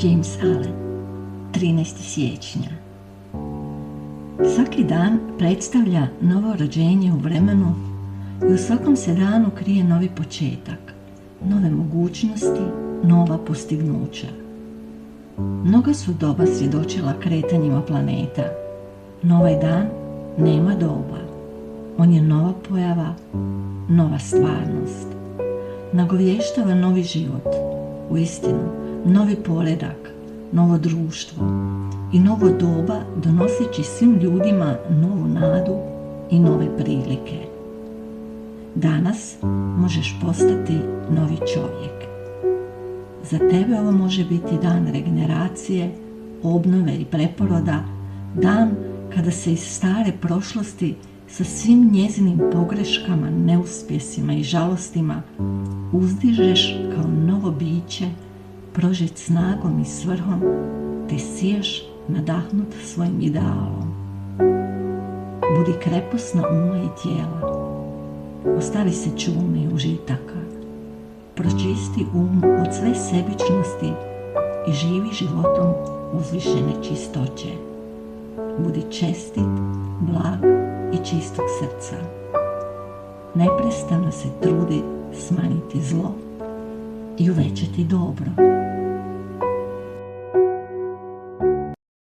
James Allen, 13. siječnja. Svaki dan predstavlja novo rođenje u vremenu i u svakom se danu krije novi početak, nove mogućnosti, nova postignuća. Mnoga su doba svjedočila kretanjima planeta, no ovaj dan nema doba. On je nova pojava, nova stvarnost. Nagovještava novi život, uistinu, novi poredak, novo društvo i novo doba donoseći svim ljudima novu nadu i nove prilike. Danas možeš postati novi čovjek. Za tebe ovo može biti dan regeneracije, obnove i preporoda, dan kada se iz stare prošlosti sa svim njezinim pogreškama, neuspjesima i žalostima uzdižeš kao novo biće, prožet snagom i svrhom, te siješ nadahnut svojim idealom. Budi krepusna uma i tijela. Ostavi se čume i užitaka. Pročisti um od sve sebičnosti i živi životom uzvišene čistoće. Budi čestit, blag i čistog srca. Neprestano se trudi smanjiti zlo i uvećati dobro.